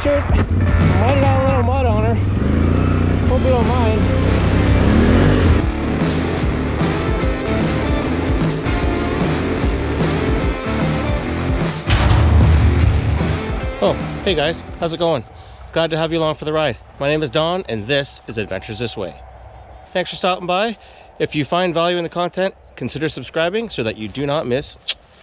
t-shirt. Might have got a little mud on her. Hope you don't mind. Oh, hey guys, how's it going? Glad to have you along for the ride. My name is Don, and this is Adventures This Way. Thanks for stopping by. If you find value in the content, consider subscribing so that you do not miss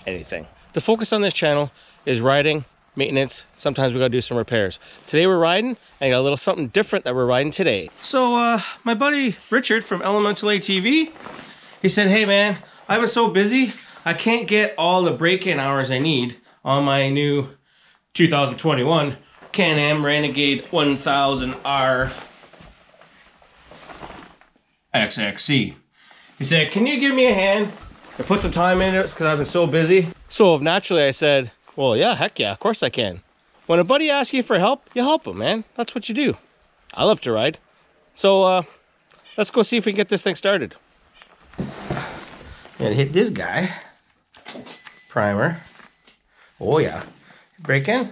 anything. The focus on this channel is riding, maintenance. Sometimes we gotta do some repairs. Today we're riding, and I got a little something different that we're riding today. So my buddy Richard from Elemental ATV, he said, hey man, I've been so busy, I can't get all the break-in hours I need on my new 2021 Can-Am Renegade 1000r XXC. He said, can you give me a hand and put some time into it because I've been so busy? So naturally I said, well, yeah, heck yeah, of course I can. When a buddy asks you for help, you help him, man. That's what you do. I love to ride. So let's go see if we can get this thing started. Gonna hit this guy. Primer. Oh yeah. Break in.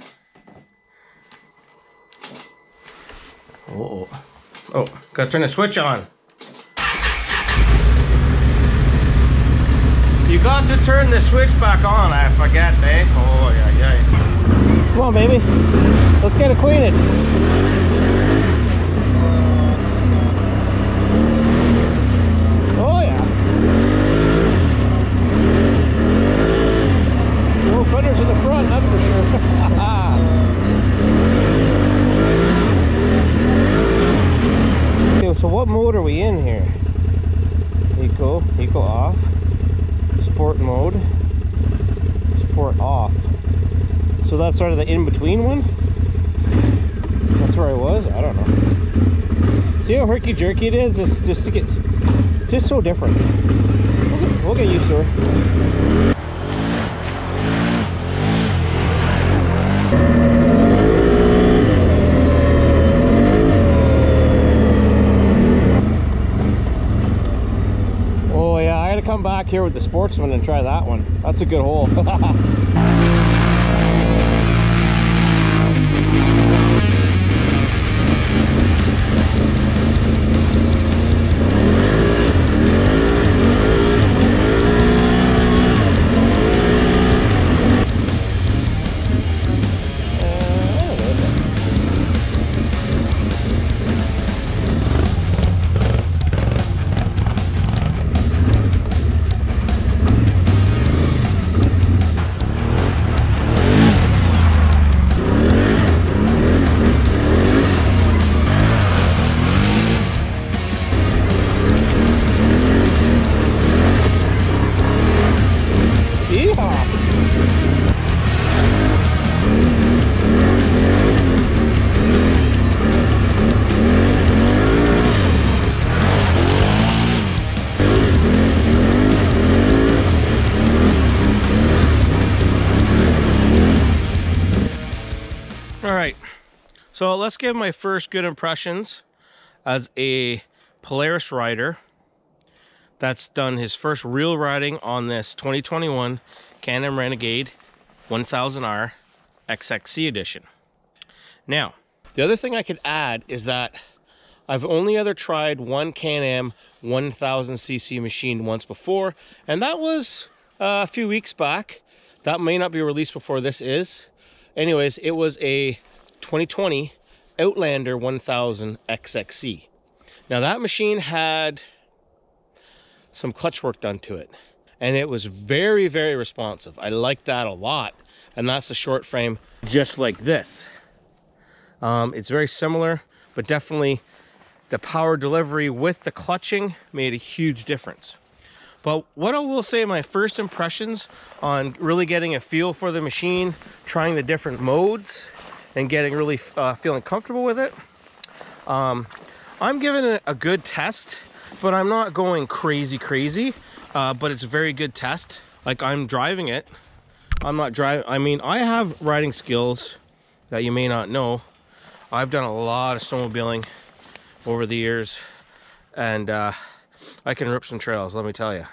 Oh, gotta turn the switch on. You got to turn the switch back on, I forget, eh? Oh, yeah. Come on, baby. Let's get acquainted. Oh, yeah. No fenders in the front, that's for sure. Okay, so what mode are we in here? Eco off. Sport mode, sport off. So that's sort of the in-between one? That's where I was? I don't know. See how herky-jerky it is? Just so different. We'll get used to her. Come back here with the Sportsman and try that one. That's a good hole. Alright, so let's give my first good impressions as a Polaris rider that's done his first real riding on this 2021 Can-Am Renegade 1000r XXC edition. Now, the other thing I could add is that I've only ever tried one Can-Am 1000cc machine once before, and that was a few weeks back. That may not be released before this is. Anyways, it was a 2020 Outlander 1000 XXC. Now that machine had some clutch work done to it, and it was very, very responsive. I liked that a lot, and that's the short frame just like this. It's very similar, but definitely the power delivery with the clutching made a huge difference. But what I will say, my first impressions on really getting a feel for the machine, trying the different modes, and getting really feeling comfortable with it, I'm giving it a good test, but I'm not going crazy, but it's a very good test. Like, I'm driving it. I'm not driving, I mean, I have riding skills that you may not know. I've done a lot of snowmobiling over the years, and I can rip some trails, let me tell you.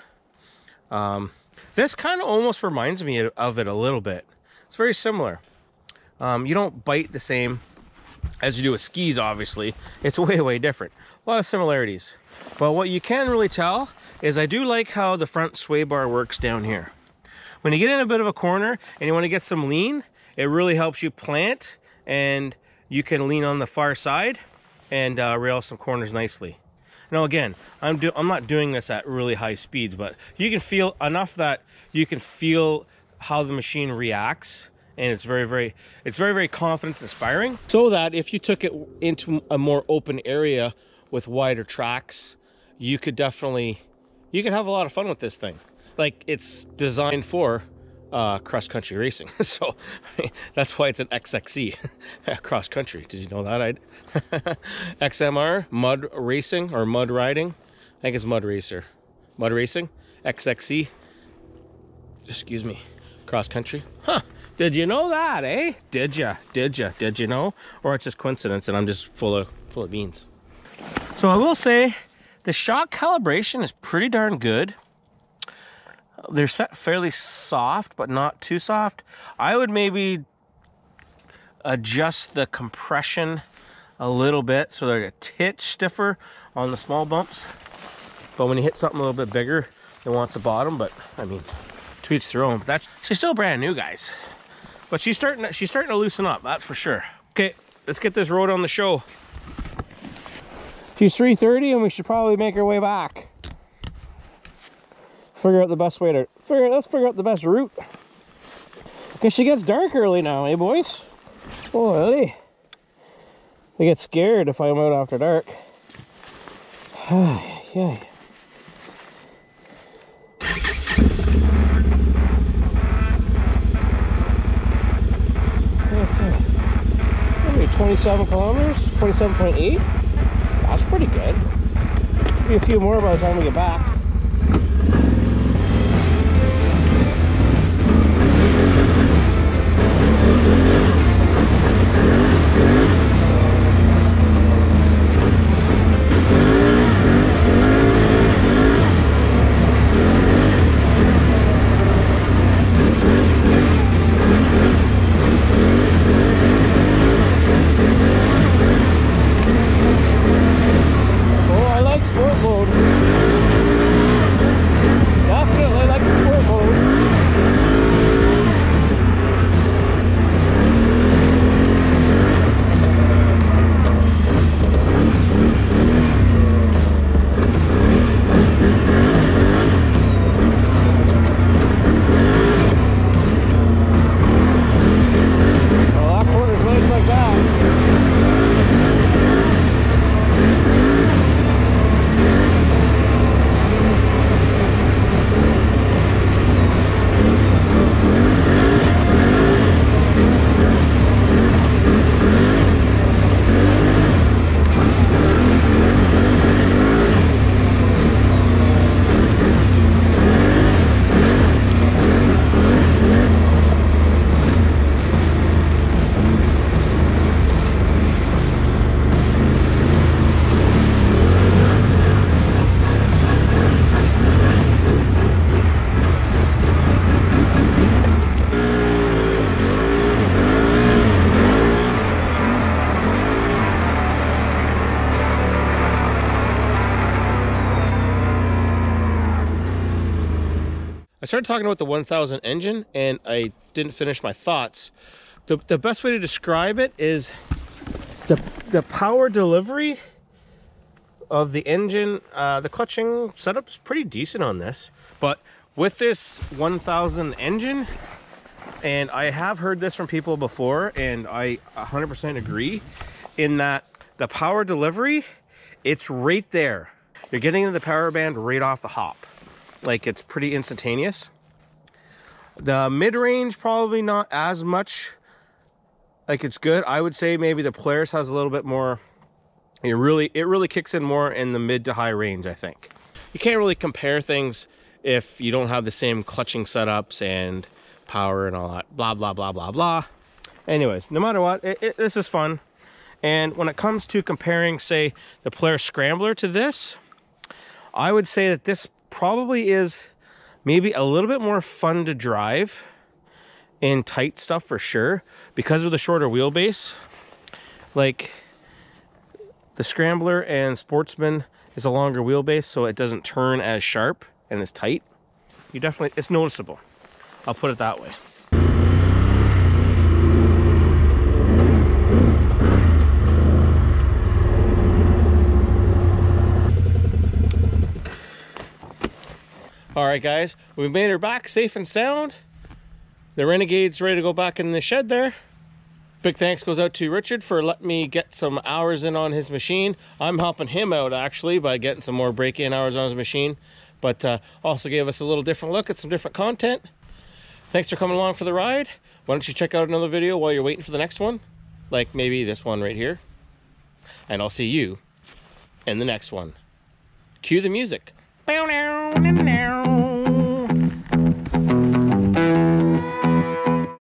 This kind of almost reminds me of it a little bit. It's very similar. You don't bite the same. as you do with skis, obviously. It's way, way different. A lot of similarities. But what you can really tell is I do like how the front sway bar works down here. When you get in a bit of a corner and you want to get some lean, it really helps you plant, and you can lean on the far side and rail some corners nicely. Now again, I'm not doing this at really high speeds, but you can feel enough that you can feel how the machine reacts, and it's very confidence inspiring. So that if you took it into a more open area with wider tracks, you could have a lot of fun with this thing. Like, it's designed for cross-country racing. So that's why it's an XXC, cross-country. Did you know that? XMR, mud racing or mud riding. I think it's mud racing. XXC, excuse me, cross-country. Huh, did you know that, eh? Did you know? Or it's just coincidence and I'm just full of beans. So I will say the shock calibration is pretty darn good. They're set fairly soft, but not too soft. I would maybe adjust the compression a little bit so they're a titch stiffer on the small bumps. But when you hit something a little bit bigger, it wants the bottom. But I mean, to each their own. She's still brand new, guys. But she's starting to loosen up, that's for sure. Okay, let's get this road on the show. She's 3:30, and we should probably make our way back. Let's figure out the best route. Okay, she gets dark early now, eh, boys? Oh, really? I get scared if I'm out after dark. Yeah. Okay. Maybe 27 kilometers, 27.8. That's pretty good. Maybe a few more by the time we get back. I started talking about the 1000 engine and I didn't finish my thoughts. The best way to describe it is the power delivery of the engine. The clutching setup's pretty decent on this, but with this 1000 engine, and I have heard this from people before and I 100% agree, in that the power delivery, it's right there. You're getting into the power band right off the hop. Like, it's pretty instantaneous. The mid-range, probably not as much. Like, it's good. I would say maybe the Polaris has a little bit more. It really kicks in more in the mid to high range, I think. You can't really compare things if you don't have the same clutching setups and power and all that. Blah, blah, blah, blah, blah. Anyways, no matter what, this is fun. And when it comes to comparing, say, the Polaris Scrambler to this, I would say that this probably is maybe a little bit more fun to drive in tight stuff for sure, because of the shorter wheelbase. Like the Scrambler and Sportsman is a longer wheelbase, so it doesn't turn as sharp and as tight. You definitely, it's noticeable. I'll put it that way. All right, guys, we made her back safe and sound. The Renegade's ready to go back in the shed there. Big thanks goes out to Richard for letting me get some hours in on his machine. I'm helping him out actually by getting some more break-in hours on his machine, but also gave us a little different look at some different content. Thanks for coming along for the ride. Why don't you check out another video while you're waiting for the next one? Like maybe this one right here. And I'll see you in the next one. Cue the music.